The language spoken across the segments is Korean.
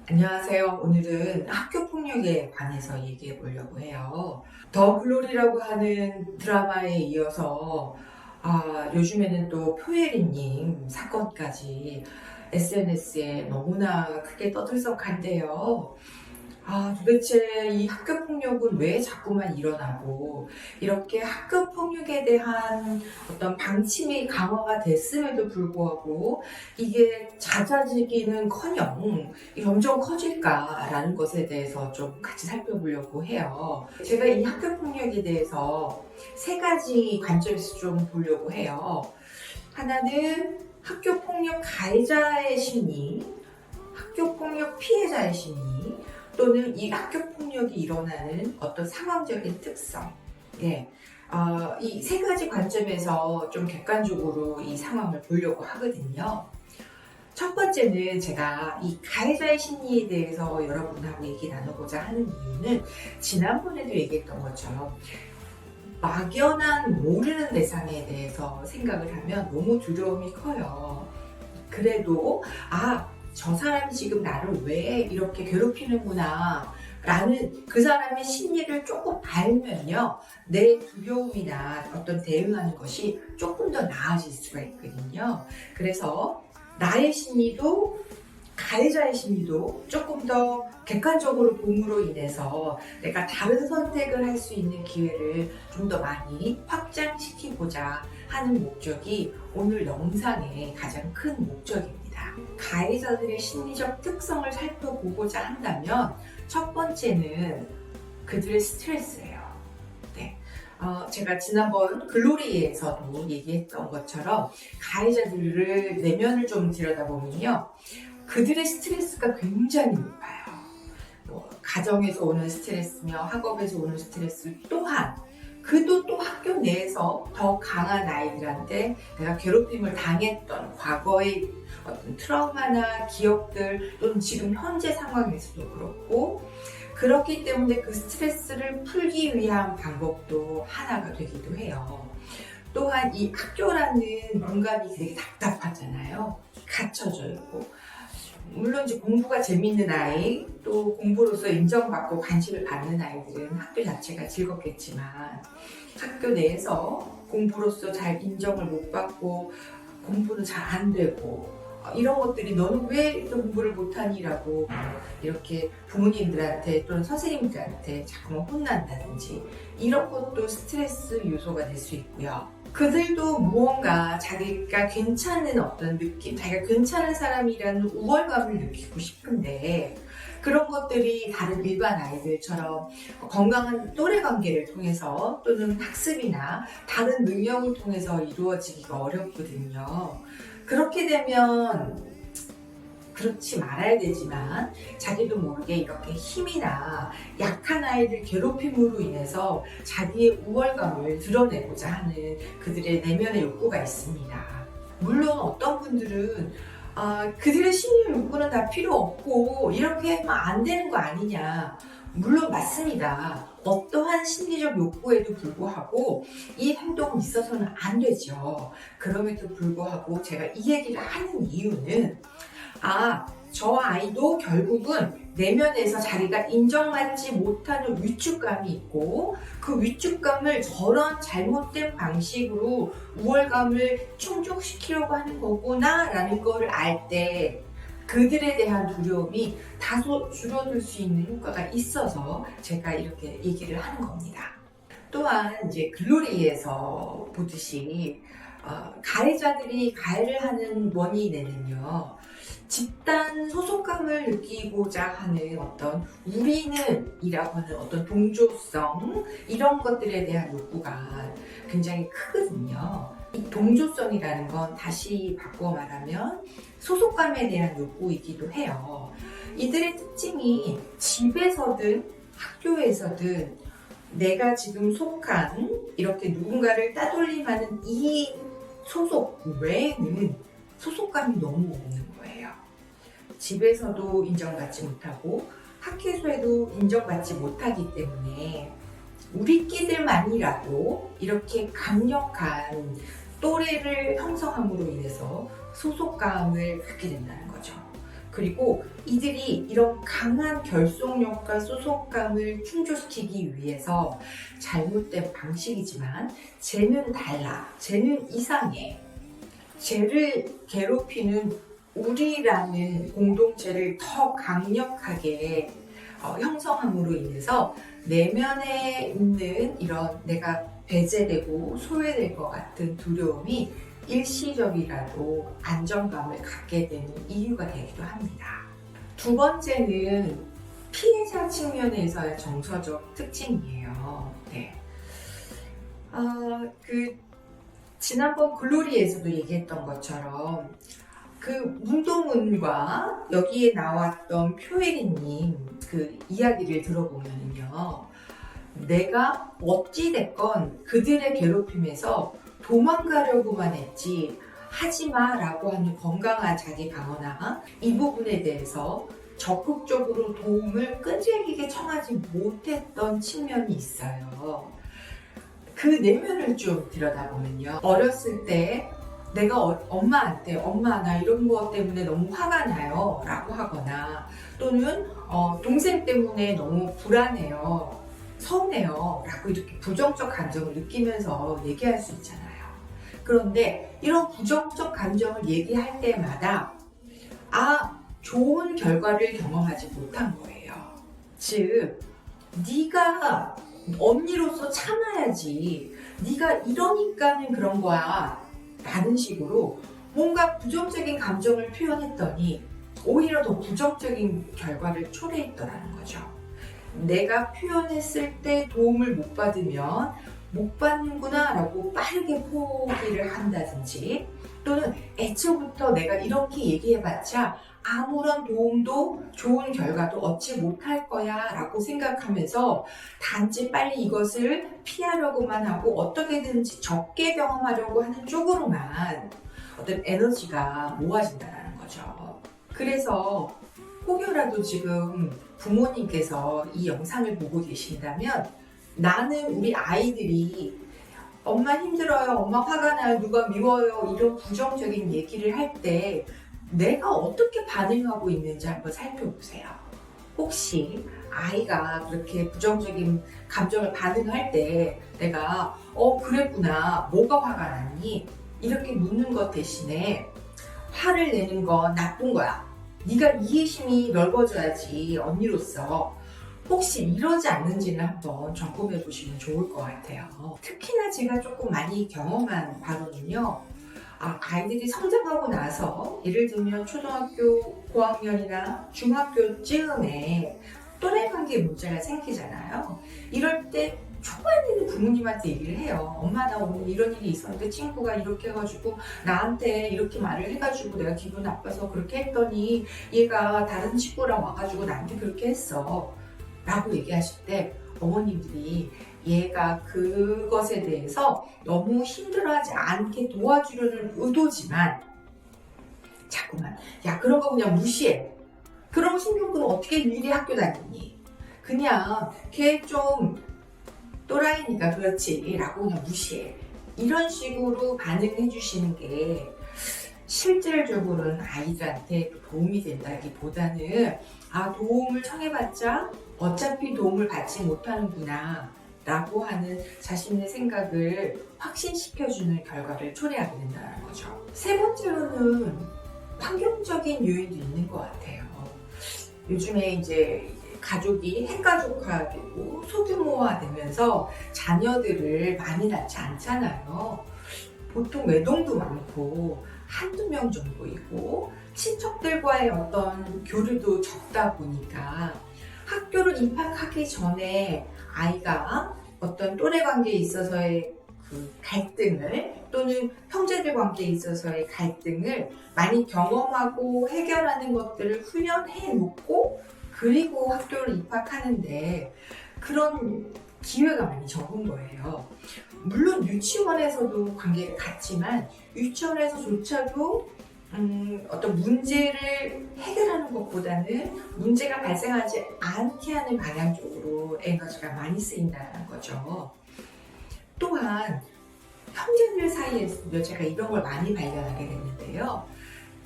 안녕하세요. 오늘은 학교 폭력에 관해서 얘기해 보려고 해요. 더 글로리라고 하는 드라마에 이어서 요즘에는 또 표예린님 사건까지 SNS에 너무나 크게 떠들썩한데요. 도대체 이 학교 폭력은 왜 자꾸만 일어나고, 이렇게 학교 폭력에 대한 어떤 방침이 강화가 됐음에도 불구하고, 이게 잦아지기는커녕 점점 커질까라는 것에 대해서 좀 같이 살펴보려고 해요. 제가 이 학교 폭력에 대해서 세 가지 관점에서 좀 보려고 해요. 하나는 학교 폭력 가해자의 심리, 학교 폭력 피해자의 심리, 또는 이 학교 폭력이 일어나는 어떤 상황적인 특성. 예. 이 세 가지 관점에서 좀 객관적으로 이 상황을 보려고 하거든요. 첫 번째는 제가 이 가해자의 심리에 대해서 여러분하고 얘기 나눠보자 하는 이유는 지난번에도 얘기했던 것처럼 막연한 모르는 대상에 대해서 생각을 하면 너무 두려움이 커요. 그래도 저 사람이 지금 나를 왜 이렇게 괴롭히는구나 라는 그 사람의 심리를 조금 알면요, 내 두려움이나 어떤 대응하는 것이 조금 더 나아질 수가 있거든요. 그래서 나의 심리도 가해자의 심리도 조금 더 객관적으로 봄으로 인해서 내가 다른 선택을 할 수 있는 기회를 좀 더 많이 확장시키고자 하는 목적이 오늘 영상의 가장 큰 목적입니다. 가해자들의 심리적 특성을 살펴보고자 한다면 첫 번째는 그들의 스트레스예요. 네. 제가 지난번 글로리에서도 얘기했던 것처럼 가해자들을 내면을 좀 들여다보면요, 그들의 스트레스가 굉장히 높아요. 가정에서 오는 스트레스며 학업에서 오는 스트레스 또한, 그도 또 학교 내에서 더 강한 아이들한테 내가 괴롭힘을 당했던 과거의 어떤 트라우마나 기억들, 또는 지금 현재 상황에서도 그렇고, 그렇기 때문에 그 스트레스를 풀기 위한 방법도 하나가 되기도 해요. 또한 이 학교라는 공간이 되게 답답하잖아요. 갇혀져 있고, 물론 이제 공부가 재밌는 아이, 또 공부로서 인정받고 관심을 받는 아이들은 학교 자체가 즐겁겠지만, 학교 내에서 공부로서 잘 인정을 못 받고 공부는 잘 안 되고, 이런 것들이 너는 왜 공부를 못하니라고 이렇게 부모님들한테 또는 선생님들한테 자꾸만 혼난다든지, 이런 것도 스트레스 요소가 될 수 있고요. 그들도 무언가 자기가 괜찮은 어떤 느낌, 자기가 괜찮은 사람이라는 우월감을 느끼고 싶은데, 그런 것들이 다른 일반 아이들처럼 건강한 또래 관계를 통해서 또는 학습이나 다른 능력을 통해서 이루어지기가 어렵거든요. 그렇게 되면 그렇지 말아야 되지만, 자기도 모르게 이렇게 힘이나 약한 아이들 괴롭힘으로 인해서 자기의 우월감을 드러내고자 하는 그들의 내면의 욕구가 있습니다. 물론 어떤 분들은 그들의 심리 욕구는 다 필요 없고 이렇게 하면 안 되는 거 아니냐. 물론 맞습니다. 어떠한 심리적 욕구에도 불구하고 이 행동은 있어서는 안 되죠. 그럼에도 불구하고 제가 이 얘기를 하는 이유는, 저 아이도 결국은 내면에서 자기가 인정받지 못하는 위축감이 있고, 그 위축감을 저런 잘못된 방식으로 우월감을 충족시키려고 하는 거구나 라는 거를 알 때 그들에 대한 두려움이 다소 줄어들 수 있는 효과가 있어서 제가 이렇게 얘기를 하는 겁니다. 또한 이제 글로리에서 보듯이 가해자들이 가해를 하는 원인에는요, 집단 소속감을 느끼고자 하는 어떤 우리는 이라고 하는 어떤 동조성, 이런 것들에 대한 욕구가 굉장히 크거든요. 이 동조성이라는 건 다시 바꿔 말하면 소속감에 대한 욕구이기도 해요. 이들의 특징이 집에서든 학교에서든 내가 지금 속한 이렇게 누군가를 따돌림하는 이 소속 외에는 소속감이 너무 없는 거예요. 집에서도 인정받지 못하고 학교에서도 인정받지 못하기 때문에 우리끼들만이라도 이렇게 강력한 또래를 형성함으로 인해서 소속감을 갖게 된다는 거죠. 그리고 이들이 이런 강한 결속력과 소속감을 충족시키기 위해서 잘못된 방식이지만 쟤는 달라, 쟤는 이상해, 쟤를 괴롭히는 우리라는 공동체를 더 강력하게 형성함으로 인해서 내면에 있는 이런 내가 배제되고 소외될 것 같은 두려움이 일시적이라도 안정감을 갖게 되는 이유가 되기도 합니다. 두 번째는 피해자 측면에서의 정서적 특징이에요. 네. 지난번 글로리에서도 얘기했던 것처럼 그 문동은과 여기에 나왔던 표에리님 그 이야기를 들어보면요, 내가 어찌됐건 그들의 괴롭힘에서 도망가려고만 했지 하지마 라고 하는 건강한 자기 방어나 이 부분에 대해서 적극적으로 도움을 끈질기게 청하지 못했던 측면이 있어요. 그 내면을 좀 들여다보면요, 어렸을 때 내가 엄마한테 엄마 나 이런 거 때문에 너무 화가 나요 라고 하거나 또는 동생 때문에 너무 불안해요, 서운해요 라고 이렇게 부정적 감정을 느끼면서 얘기할 수 있잖아요. 그런데 이런 부정적 감정을 얘기할 때마다 좋은 결과를 경험하지 못한 거예요. 즉 네가 언니로서 참아야지, 네가 이러니까는 그런 거야 라는 식으로 뭔가 부정적인 감정을 표현했더니 오히려 더 부정적인 결과를 초래했더라는 거죠. 내가 표현했을 때 도움을 못 받으면 못 받는구나 라고 빠르게 포기를 한다든지, 또는 애초부터 내가 이렇게 얘기해봤자 아무런 도움도 좋은 결과도 얻지 못할 거야 라고 생각하면서 단지 빨리 이것을 피하려고만 하고 어떻게든지 적게 경험하려고 하는 쪽으로만 어떤 에너지가 모아진다는 거죠. 그래서 혹여라도 지금 부모님께서 이 영상을 보고 계신다면, 나는 우리 아이들이 엄마 힘들어요, 엄마 화가 나요, 누가 미워요 이런 부정적인 얘기를 할 때 내가 어떻게 반응하고 있는지 한번 살펴보세요. 혹시 아이가 그렇게 부정적인 감정을 반응할 때 내가 그랬구나, 뭐가 화가 났니? 이렇게 묻는 것 대신에 화를 내는 건 나쁜 거야, 네가 이해심이 넓어져야지 언니로서, 혹시 이러지 않는지는 한번 점검해 보시면 좋을 것 같아요. 특히나 제가 조금 많이 경험한 바로는요, 아이들이 성장하고 나서 예를 들면 초등학교 고학년이나 중학교쯤에 또래관계 문제가 생기잖아요. 이럴 때 초반에는 부모님한테 얘기를 해요. 엄마 나 오늘 이런 일이 있었는데 친구가 이렇게 해가지고 나한테 이렇게 말을 해가지고 내가 기분 나빠서 그렇게 했더니 얘가 다른 친구랑 와가지고 나한테 그렇게 했어 라고 얘기하실 때 어머님들이 얘가 그것에 대해서 너무 힘들어하지 않게 도와주려는 의도지만 자꾸만 야 그런 거 그냥 무시해, 그런 거 신경 끄면 어떻게 일일이 학교 다니니, 그냥 걔 좀 또라이니까 그렇지 라고 그냥 무시해, 이런 식으로 반응해 주시는 게 실질적으로는 아이들한테 도움이 된다기보다는 도움을 청해봤자 어차피 도움을 받지 못하는구나 라고 하는 자신의 생각을 확신시켜주는 결과를 초래하게 된다는 거죠. 세 번째로는 환경적인 요인도 있는 것 같아요. 요즘에 이제 가족이 핵가족화되고 소규모화되면서 자녀들을 많이 낳지 않잖아요. 보통 외동도 많고 한두 명 정도이고 친척들과의 어떤 교류도 적다 보니까 학교를 입학하기 전에 아이가 어떤 또래 관계에 있어서의 그 갈등을, 또는 형제들 관계에 있어서의 갈등을 많이 경험하고 해결하는 것들을 훈련해 놓고 그리고 학교를 입학하는데 그런 기회가 많이 적은 거예요. 물론 유치원에서도 관계를 갖지만 유치원에서조차도 어떤 문제를 해결하는 것보다는 문제가 발생하지 않게 하는 방향 쪽으로 에너지가 많이 쓰인다는 거죠. 또한 형제들 사이에서도 제가 이런 걸 많이 발견하게 됐는데요.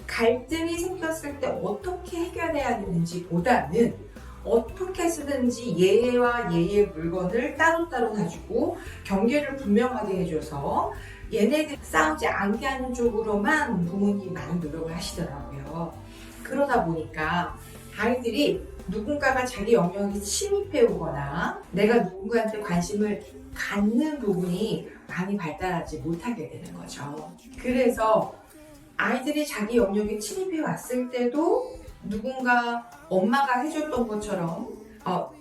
갈등이 생겼을 때 어떻게 해결해야 되는지 보다는 어떻게 해서든지 얘와 얘의 물건을 따로따로 가지고 경계를 분명하게 해줘서 얘네들 싸우지 않게 하는 쪽으로만 부모님이 많이 노력을 하시더라고요. 그러다 보니까 아이들이 누군가가 자기 영역에 침입해 오거나 내가 누군가한테 관심을 갖는 부분이 많이 발달하지 못하게 되는 거죠. 그래서 아이들이 자기 영역에 침입해 왔을 때도 누군가 엄마가 해줬던 것처럼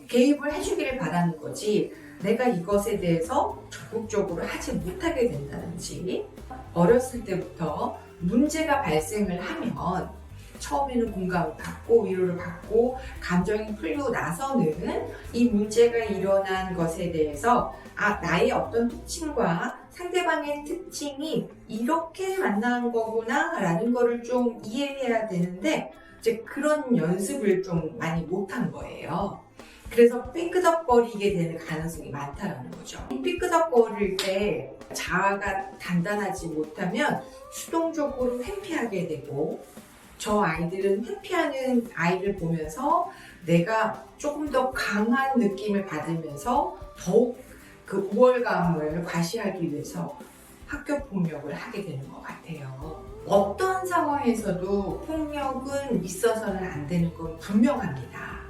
개입을 해주기를 바라는 거지, 내가 이것에 대해서 적극적으로 하지 못하게 된다든지, 어렸을 때부터 문제가 발생을 하면 처음에는 공감을 받고 위로를 받고 감정이 풀리고 나서는 이 문제가 일어난 것에 대해서 나의 어떤 특징과 상대방의 특징이 이렇게 만나는 거구나 라는 거를 좀 이해해야 되는데, 이제 그런 연습을 좀 많이 못한 거예요. 그래서 삐끄덕거리게 되는 가능성이 많다라는 거죠. 삐끄덕거릴 때 자아가 단단하지 못하면 수동적으로 회피하게 되고, 저 아이들은 회피하는 아이를 보면서 내가 조금 더 강한 느낌을 받으면서 더욱 그 우월감을 과시하기 위해서 학교 폭력을 하게 되는 것 같아요. 어떠한 상황에서도 폭력은 있어서는 안 되는 건 분명합니다.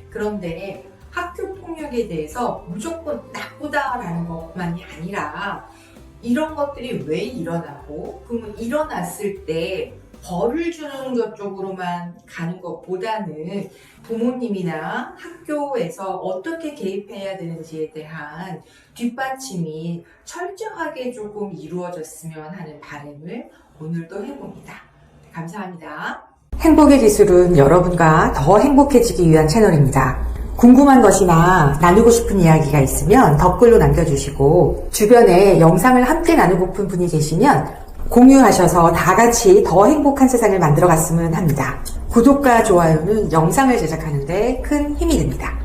그런데 학교 폭력에 대해서 무조건 나쁘다라는 것만이 아니라 이런 것들이 왜 일어나고, 그러면 일어났을 때 벌을 주는 것 쪽으로만 가는 것보다는 부모님이나 학교에서 어떻게 개입해야 되는지에 대한 뒷받침이 철저하게 조금 이루어졌으면 하는 바람을 오늘도 해봅니다. 감사합니다. 행복의 기술은 여러분과 더 행복해지기 위한 채널입니다. 궁금한 것이나 나누고 싶은 이야기가 있으면 댓글로 남겨주시고, 주변에 영상을 함께 나누고픈 분이 계시면 공유하셔서 다 같이 더 행복한 세상을 만들어 갔으면 합니다. 구독과 좋아요는 영상을 제작하는 데 큰 힘이 됩니다.